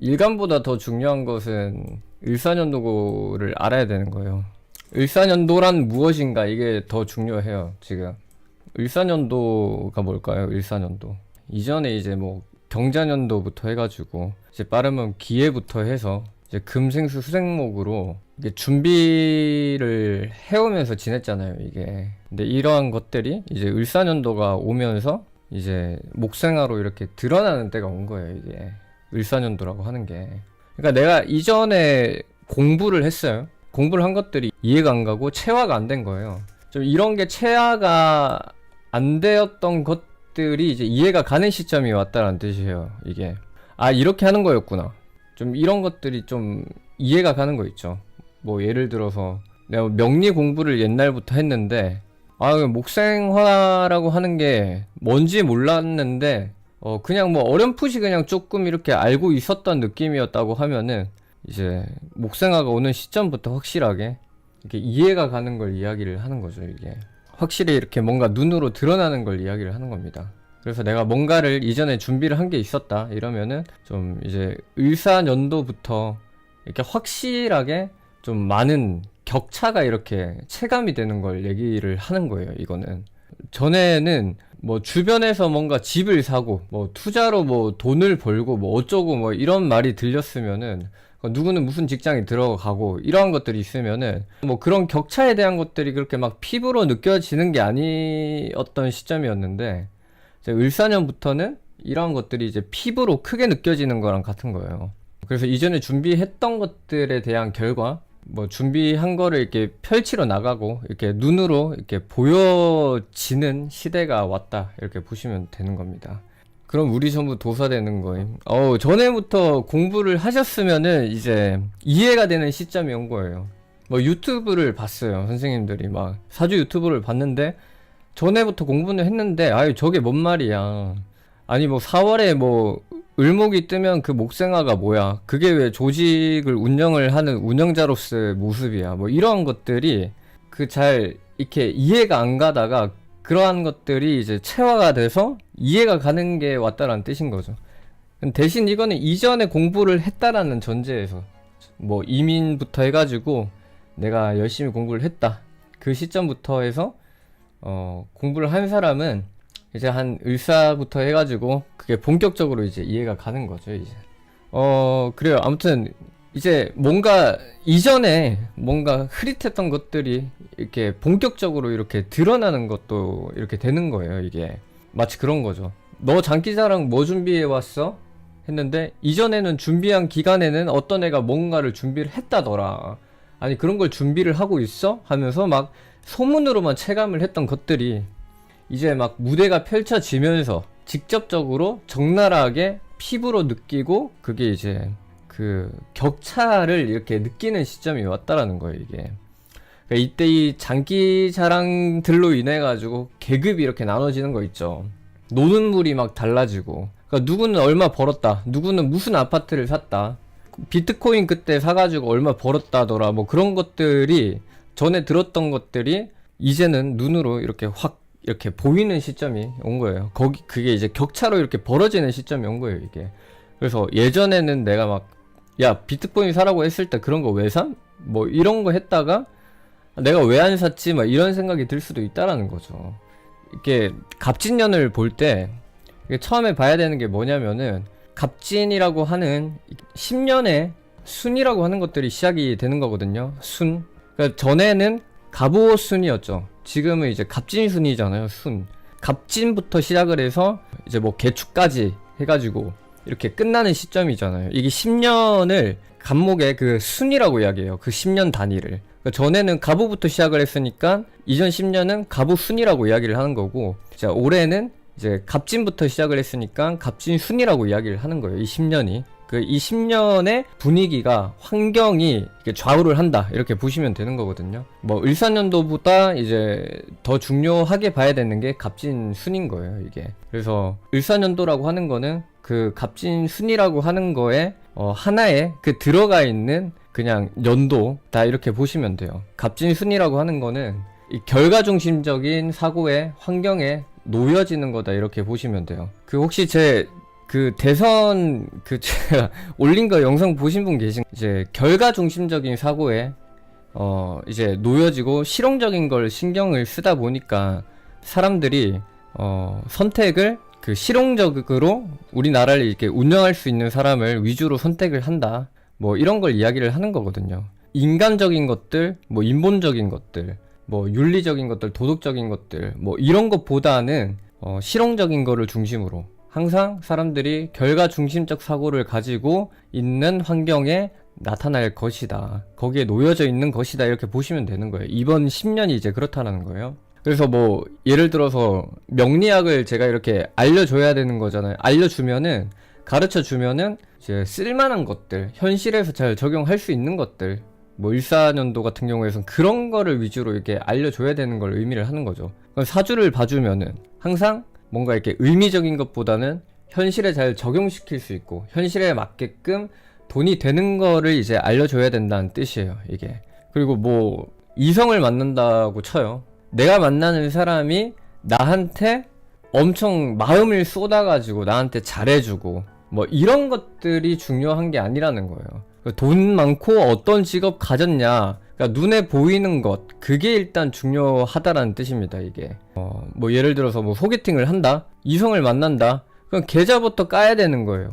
일간보다 더 중요한 것은 을사년도를 알아야 되는 거예요. 을사년도란 무엇인가, 이게 더 중요해요. 지금 을사년도가 뭘까요? 을사년도 이전에 이제 뭐 경자년도부터 해가지고 이제 빠르면 기해부터 해서 이제 금생수 수생목으로 이게 준비를 해오면서 지냈잖아요, 이게. 근데 이러한 것들이 이제 을사년도가 오면서 이제 목생화로 이렇게 드러나는 때가 온 거예요, 이게. 을사년도라고 하는 게. 그러니까 내가 이전에 공부를 했어요. 공부를 한 것들이 이해가 안 가고 체화가 안 된 거예요. 좀 이런 게 체화가 안 되었던 것들이 이제 이해가 가는 시점이 왔다는 뜻이에요, 이게. 아, 이렇게 하는 거였구나. 좀 이런 것들이 좀 이해가 가는 거 있죠. 뭐 예를 들어서 내가 명리 공부를 옛날부터 했는데, 아, 목생화라고 하는 게 뭔지 몰랐는데 그냥 뭐 어렴풋이 그냥 조금 이렇게 알고 있었던 느낌이었다고 하면은, 이제 목생화가 오는 시점부터 확실하게 이렇게 이해가 가는 걸 이야기를 하는 거죠. 이게 확실히 이렇게 뭔가 눈으로 드러나는 걸 이야기를 하는 겁니다. 그래서 내가 뭔가를 이전에 준비를 한 게 있었다 이러면은 좀 이제 을사년도부터 이렇게 확실하게 좀 많은 격차가 이렇게 체감이 되는 걸 얘기를 하는 거예요. 이거는 전에는 뭐 주변에서 뭔가 집을 사고 뭐 투자로 뭐 돈을 벌고 뭐 어쩌고 뭐 이런 말이 들렸으면은, 누구는 무슨 직장에 들어가고 이러한 것들이 있으면은 뭐 그런 격차에 대한 것들이 그렇게 막 피부로 느껴지는 게 아니었던 시점이었는데, 이제 을사년부터는 이러한 것들이 이제 피부로 크게 느껴지는 거랑 같은 거예요. 그래서 이전에 준비했던 것들에 대한 결과, 뭐 준비한 거를 이렇게 펼치러 나가고 이렇게 눈으로 이렇게 보여지는 시대가 왔다, 이렇게 보시면 되는 겁니다. 그럼 우리 전부 도사 되는 거임. 전에부터 공부를 하셨으면은 이제 이해가 되는 시점이 온 거예요. 뭐 유튜브를 봤어요. 선생님들이 막 사주 유튜브를 봤는데, 전에부터 공부는 했는데, 아유 저게 뭔 말이야. 아니 뭐 4월에 뭐 을목이 뜨면 그 목생화가 뭐야, 그게 왜 조직을 운영을 하는 운영자로서의 모습이야, 뭐 이러한 것들이 잘 이렇게 이해가 안 가다가 그러한 것들이 이제 체화가 돼서 이해가 가는 게 왔다라는 뜻인 거죠. 대신 이거는 이전에 공부를 했다라는 전제에서, 뭐 이민부터 해가지고 내가 열심히 공부를 했다, 그 시점부터 해서 공부를 한 사람은 이제 한 을사부터 해가지고 그게 본격적으로 이제 이해가 가는 거죠, 이제. 그래요. 아무튼 이제 뭔가 이전에 뭔가 흐릿했던 것들이 이렇게 본격적으로 이렇게 드러나는 것도 이렇게 되는 거예요. 이게 마치 그런 거죠. 너 장기자랑 뭐 준비해 왔어? 했는데 이전에는 준비한 기간에는 어떤 애가 뭔가를 준비를 했다더라. 아니 그런 걸 준비를 하고 있어? 하면서 막 소문으로만 체감을 했던 것들이 이제 막 무대가 펼쳐지면서 직접적으로 적나라하게 피부로 느끼고, 그게 이제 그 격차를 이렇게 느끼는 시점이 왔다라는 거예요, 이게. 그러니까 이때 이 장기자랑들로 인해 가지고 계급이 이렇게 나눠지는 거 있죠. 노는 물이 막 달라지고, 그러니까 누구는 얼마 벌었다, 누구는 무슨 아파트를 샀다, 비트코인 그때 사가지고 얼마 벌었다더라, 뭐 그런 것들이 전에 들었던 것들이 이제는 눈으로 이렇게 확 이렇게 보이는 시점이 온 거예요. 그게 이제 격차로 이렇게 벌어지는 시점이 온 거예요, 이게. 그래서 예전에는 내가 막, 야, 비트코인 사라고 했을 때 그런 거 왜 산? 뭐 이런 거 했다가 내가 왜 안 샀지? 막 이런 생각이 들 수도 있다라는 거죠. 이렇게 갑진년을 볼 때 처음에 봐야 되는 게 뭐냐면은, 갑진이라고 하는 10년의 순이라고 하는 것들이 시작이 되는 거거든요. 순. 그러니까 전에는 갑오순이었죠. 지금은 이제 갑진순이잖아요. 순. 갑진부터 시작을 해서 이제 뭐 개축까지 해가지고 이렇게 끝나는 시점이잖아요. 이게 10년을 갑목의 그 순이라고 이야기해요. 그 10년 단위를. 그러니까 전에는 갑오부터 시작을 했으니까 이전 10년은 갑오순이라고 이야기를 하는 거고, 자, 올해는 이제 갑진부터 시작을 했으니까 갑진순이라고 이야기를 하는 거예요. 이 10년이. 이 10년의 분위기가, 환경이 좌우를 한다, 이렇게 보시면 되는 거거든요. 뭐 을사년도보다 이제 더 중요하게 봐야 되는 게 갑진순인 거예요, 이게. 그래서 을사년도라고 하는 거는 그 갑진순이라고 하는 거에 하나에 그 들어가 있는 그냥 연도다, 이렇게 보시면 돼요. 갑진순이라고 하는 거는 이 결과중심적인 사고의 환경에 놓여지는 거다, 이렇게 보시면 돼요. 혹시 제 그 대선 그 제가 올린 거 영상 보신 분 계신, 이제 결과 중심적인 사고에 이제 놓여지고 실용적인 걸 신경을 쓰다 보니까 사람들이 선택을 그 실용적으로 우리나라를 이렇게 운영할 수 있는 사람을 위주로 선택을 한다, 뭐 이런 걸 이야기를 하는 거거든요. 인간적인 것들, 뭐 인본적인 것들, 뭐 윤리적인 것들, 도덕적인 것들, 뭐 이런 것보다는 실용적인 거를 중심으로 항상 사람들이 결과 중심적 사고를 가지고 있는 환경에 나타날 것이다, 거기에 놓여져 있는 것이다, 이렇게 보시면 되는 거예요. 이번 10년이 이제 그렇다는 거예요. 그래서 뭐 예를 들어서 명리학을 제가 이렇게 알려줘야 되는 거잖아요. 알려주면은, 가르쳐주면은 이제 쓸만한 것들, 현실에서 잘 적용할 수 있는 것들, 뭐 14년도 같은 경우에선 그런 거를 위주로 이렇게 알려줘야 되는 걸 의미를 하는 거죠. 사주를 봐주면은 항상 뭔가 이렇게 의미적인 것보다는 현실에 잘 적용시킬 수 있고 현실에 맞게끔 돈이 되는 거를 이제 알려줘야 된다는 뜻이에요, 이게. 그리고 뭐 이성을 만난다고 쳐요. 내가 만나는 사람이 나한테 엄청 마음을 쏟아가지고 나한테 잘해주고 뭐 이런 것들이 중요한 게 아니라는 거예요. 돈 많고 어떤 직업 가졌냐, 그러니까 눈에 보이는 것, 그게 일단 중요하다라는 뜻입니다, 이게. 뭐 예를 들어서 뭐 소개팅을 한다, 이성을 만난다, 그럼 계좌부터 까야 되는 거예요.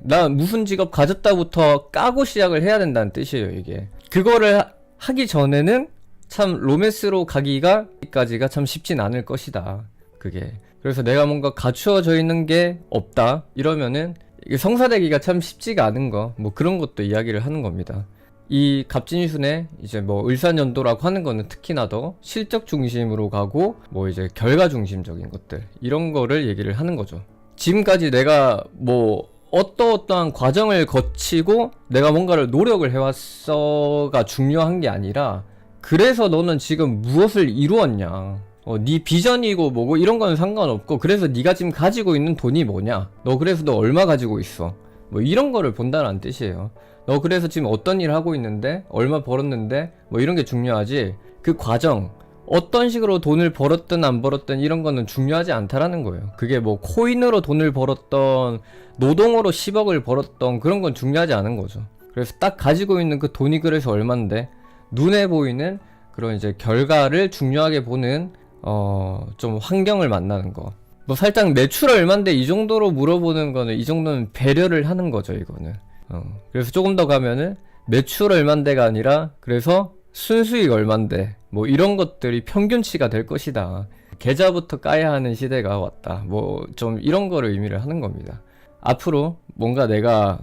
나 무슨 직업 가졌다부터 까고 시작을 해야 된다는 뜻이에요, 이게. 그거를 하기 전에는 참 로맨스로 가기까지가 참 쉽진 않을 것이다, 그게. 그래서 내가 뭔가 갖추어져 있는 게 없다 이러면은 이게 성사되기가 참 쉽지가 않은 거, 뭐 그런 것도 이야기를 하는 겁니다. 이 갑진순의 이제 뭐 을사년도라고 하는 거는 특히나 더 실적 중심으로 가고 뭐 이제 결과 중심적인 것들, 이런 거를 얘기를 하는 거죠. 지금까지 내가 뭐 어떠한 과정을 거치고 내가 뭔가를 노력을 해왔어가 중요한 게 아니라, 그래서 너는 지금 무엇을 이루었냐, 네 비전이고 뭐고 이런 건 상관없고, 그래서 네가 지금 가지고 있는 돈이 뭐냐, 그래서 너 얼마 가지고 있어, 뭐 이런 거를 본다는 뜻이에요. 너 그래서 지금 어떤 일을 하고 있는데, 얼마 벌었는데, 뭐 이런 게 중요하지, 그 과정, 어떤 식으로 돈을 벌었든 안 벌었든 이런 거는 중요하지 않다라는 거예요. 그게 뭐 코인으로 돈을 벌었던, 노동으로 10억을 벌었던, 그런 건 중요하지 않은 거죠. 그래서 딱 가지고 있는 그 돈이 그래서 얼만데, 눈에 보이는 그런 이제 결과를 중요하게 보는 좀 환경을 만나는 거. 뭐 살짝 매출 얼만데 이 정도로 물어보는 거는, 이 정도는 배려를 하는 거죠, 이거는. 그래서 조금 더 가면은 매출 얼만데가 아니라, 그래서 순수익 얼만데, 뭐 이런 것들이 평균치가 될 것이다. 계좌부터 까야 하는 시대가 왔다. 뭐 좀 이런 거를 의미를 하는 겁니다. 앞으로 뭔가 내가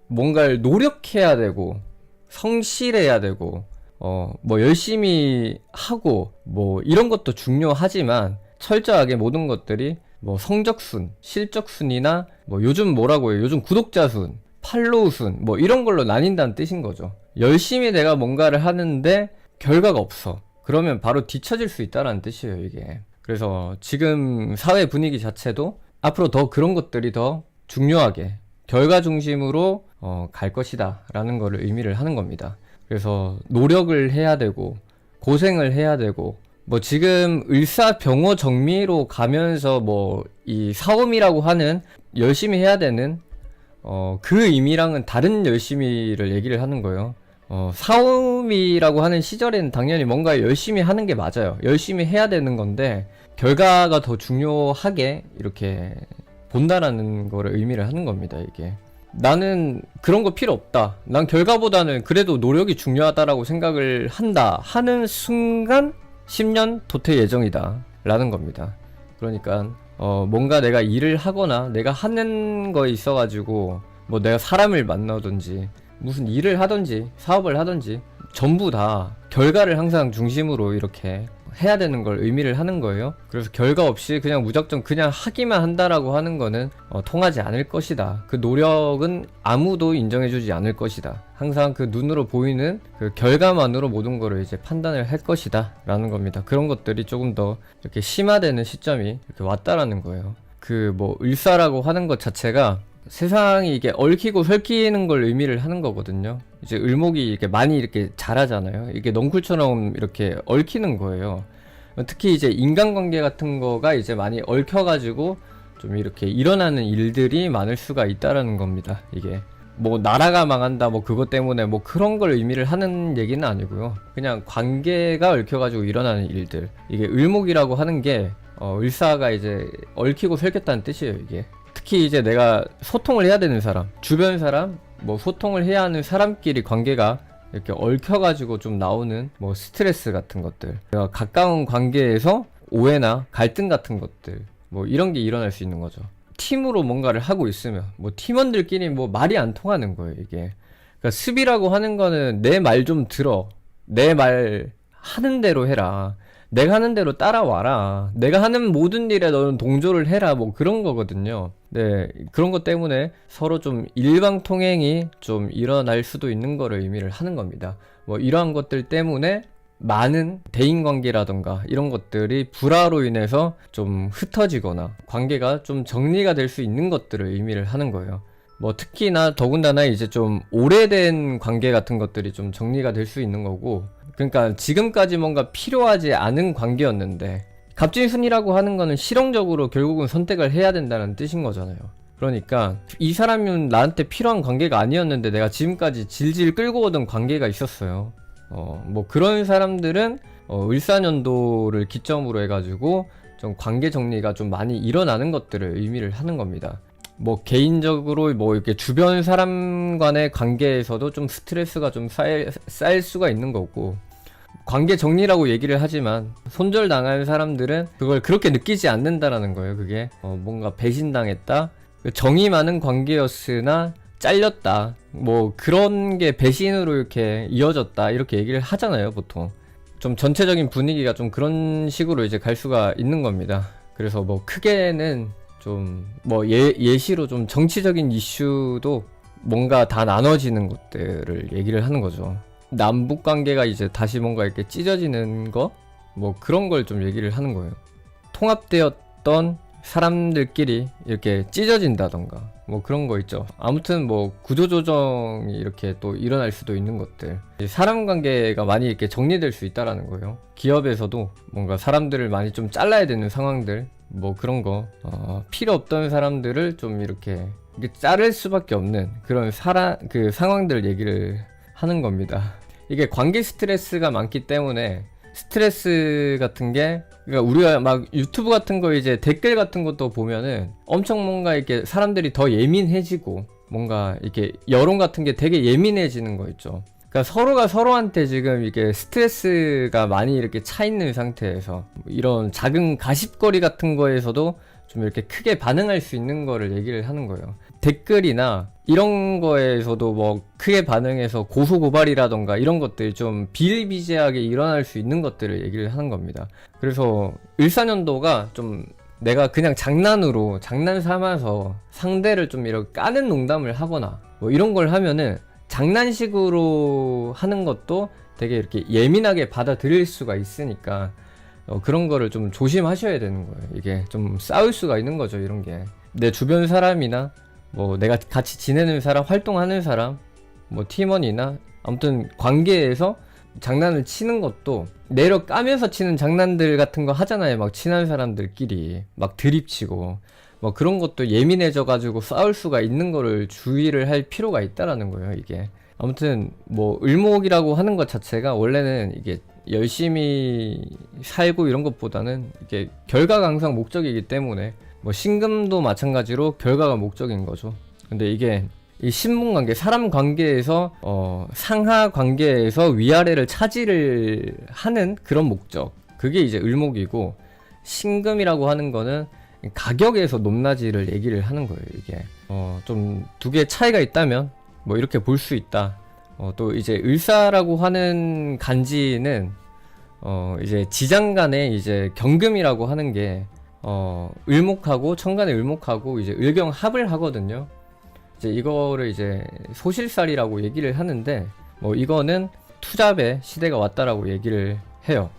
뭔가를 노력해야 되고 성실해야 되고 뭐 열심히 하고 뭐 이런 것도 중요하지만, 철저하게 모든 것들이 뭐 성적순, 실적순이나 뭐 요즘 뭐라고 해요, 요즘 구독자순, 팔로우순, 뭐 이런 걸로 나뉜다는 뜻인 거죠. 열심히 내가 뭔가를 하는데 결과가 없어, 그러면 바로 뒤처질 수 있다는 뜻이에요, 이게. 그래서 지금 사회 분위기 자체도 앞으로 더 그런 것들이 더 중요하게 결과 중심으로 갈 것이다 라는 거를 의미를 하는 겁니다. 그래서 노력을 해야 되고 고생을 해야 되고, 뭐 지금 을사병호정미로 가면서 뭐 이 사오미라고 하는 열심히 해야 되는 그 의미랑은 다른 열심히를 얘기를 하는 거예요. 사오미라고 하는 시절에는 당연히 뭔가 열심히 하는 게 맞아요. 열심히 해야 되는 건데 결과가 더 중요하게 이렇게 본다라는 거를 의미를 하는 겁니다, 이게. 나는 그런 거 필요 없다, 난 결과보다는 그래도 노력이 중요하다라고 생각을 한다 하는 순간 10년 도태 예정이다 라는 겁니다. 그러니까 뭔가 내가 일을 하거나 내가 하는 거에 있어 가지고 뭐 내가 사람을 만나든지 무슨 일을 하든지 사업을 하든지 전부 다 결과를 항상 중심으로 이렇게 해야 되는 걸 의미를 하는 거예요. 그래서 결과 없이 그냥 무작정 그냥 하기만 한다라고 하는 거는 통하지 않을 것이다. 그 노력은 아무도 인정해주지 않을 것이다. 항상 그 눈으로 보이는 그 결과만으로 모든 거를 이제 판단을 할 것이다 라는 겁니다. 그런 것들이 조금 더 이렇게 심화되는 시점이 이렇게 왔다라는 거예요. 그 뭐 을사라고 하는 것 자체가 세상이 이게 얽히고 설키는 걸 의미를 하는 거거든요. 이제 을목이 이렇게 많이 이렇게 자라잖아요. 이게 넝쿨처럼 이렇게 얽히는 거예요. 특히 이제 인간관계 같은 거가 이제 많이 얽혀가지고 좀 이렇게 일어나는 일들이 많을 수가 있다라는 겁니다. 이게 뭐 나라가 망한다 뭐 그것 때문에 뭐 그런 걸 의미를 하는 얘기는 아니고요. 그냥 관계가 얽혀가지고 일어나는 일들. 이게 을목이라고 하는 게 을사가 이제 얽히고 설켰다는 뜻이에요. 이게 특히 이제 내가 소통을 해야 되는 사람, 주변 사람, 뭐 소통을 해야 하는 사람끼리 관계가 이렇게 얽혀가지고 좀 나오는 뭐 스트레스 같은 것들, 내가 가까운 관계에서 오해나 갈등 같은 것들, 뭐 이런 게 일어날 수 있는 거죠. 팀으로 뭔가를 하고 있으면 뭐 팀원들끼리 뭐 말이 안 통하는 거예요. 이게 그러니까 습이라고 하는 거는 내 말 좀 들어, 내 말 하는 대로 해라, 내가 하는 대로 따라와라, 내가 하는 모든 일에 너는 동조를 해라, 뭐 그런 거거든요. 네, 그런 것 때문에 서로 좀 일방통행이 좀 일어날 수도 있는 거를 의미를 하는 겁니다. 뭐 이러한 것들 때문에 많은 대인관계라던가 이런 것들이 불화로 인해서 좀 흩어지거나 관계가 좀 정리가 될 수 있는 것들을 의미를 하는 거예요. 뭐 특히나 더군다나 이제 좀 오래된 관계 같은 것들이 좀 정리가 될 수 있는 거고, 그러니까 지금까지 뭔가 필요하지 않은 관계였는데 갑진순이라고 하는 거는 실용적으로 결국은 선택을 해야 된다는 뜻인 거잖아요. 그러니까 이 사람은 나한테 필요한 관계가 아니었는데 내가 지금까지 질질 끌고 오던 관계가 있었어요. 뭐 그런 사람들은 을사년도를 기점으로 해가지고 좀 관계 정리가 좀 많이 일어나는 것들을 의미를 하는 겁니다. 뭐 개인적으로 뭐 이렇게 주변 사람 간의 관계에서도 좀 스트레스가 좀 쌓일 수가 있는 거고, 관계 정리라고 얘기를 하지만 손절당한 사람들은 그걸 그렇게 느끼지 않는다라는 거예요. 그게 뭔가 배신당했다, 정이 많은 관계였으나 잘렸다, 뭐 그런 게 배신으로 이렇게 이어졌다, 이렇게 얘기를 하잖아요. 보통 좀 전체적인 분위기가 좀 그런 식으로 이제 갈 수가 있는 겁니다. 그래서 뭐 크게는 좀 뭐 예시로 좀 정치적인 이슈도 뭔가 다 나눠지는 것들을 얘기를 하는 거죠. 남북 관계가 이제 다시 뭔가 이렇게 찢어지는 거, 뭐 그런 걸 좀 얘기를 하는 거예요. 통합되었던 사람들끼리 이렇게 찢어진다던가 뭐 그런 거 있죠. 아무튼 뭐 구조조정이 이렇게 또 일어날 수도 있는 것들, 사람 관계가 많이 이렇게 정리될 수 있다라는 거예요. 기업에서도 뭔가 사람들을 많이 좀 잘라야 되는 상황들, 뭐 그런 거 필요 없던 사람들을 좀 이렇게 자를 수밖에 없는 그런 그 상황들 얘기를 하는 겁니다. 이게 관계 스트레스가 많기 때문에 스트레스 같은 게, 그러니까 우리가 막 유튜브 같은 거 이제 댓글 같은 것도 보면은 엄청 뭔가 이렇게 사람들이 더 예민해지고 뭔가 이렇게 여론 같은 게 되게 예민해지는 거 있죠. 그러니까 서로가 서로한테 지금 이게 스트레스가 많이 이렇게 차 있는 상태에서 이런 작은 가십거리 같은 거에서도 좀 이렇게 크게 반응할 수 있는 거를 얘기를 하는 거예요. 댓글이나 이런 거에서도 뭐 크게 반응해서 고소고발이라던가 이런 것들이 좀 비일비재하게 일어날 수 있는 것들을 얘기를 하는 겁니다. 그래서 을사년도가 좀 내가 그냥 장난으로 장난 삼아서 상대를 좀 이렇게 까는 농담을 하거나 뭐 이런 걸 하면은 장난식으로 하는 것도 되게 이렇게 예민하게 받아들일 수가 있으니까 그런 거를 좀 조심하셔야 되는 거예요. 이게 좀 싸울 수가 있는 거죠. 이런 게 내 주변 사람이나 뭐 내가 같이 지내는 사람, 활동하는 사람, 뭐 팀원이나 아무튼 관계에서 장난을 치는 것도 내려 까면서 치는 장난들 같은 거 하잖아요. 막 친한 사람들끼리 막 드립치고 뭐 그런 것도 예민해져 가지고 싸울 수가 있는 거를 주의를 할 필요가 있다라는 거예요. 이게 아무튼 뭐 을목이라고 하는 것 자체가 원래는 이게 열심히 살고 이런 것보다는 이게 결과가 항상 목적이기 때문에 뭐 신금도 마찬가지로 결과가 목적인 거죠. 근데 이게 이 신분관계, 사람 관계에서 상하 관계에서 위아래를 차지를 하는 그런 목적, 그게 이제 을목이고, 신금이라고 하는 거는 가격에서 높낮이를 얘기를 하는 거예요. 이게 좀 두 개의 차이가 있다면 뭐 이렇게 볼 수 있다. 또 이제 을사라고 하는 간지는 이제 지장간에 이제 경금이라고 하는 게 을목하고 천간의 을목하고 이제 을경합을 하거든요. 이제 이거를 이제 소실살이라고 얘기를 하는데, 뭐 이거는 투잡의 시대가 왔다라고 얘기를 해요.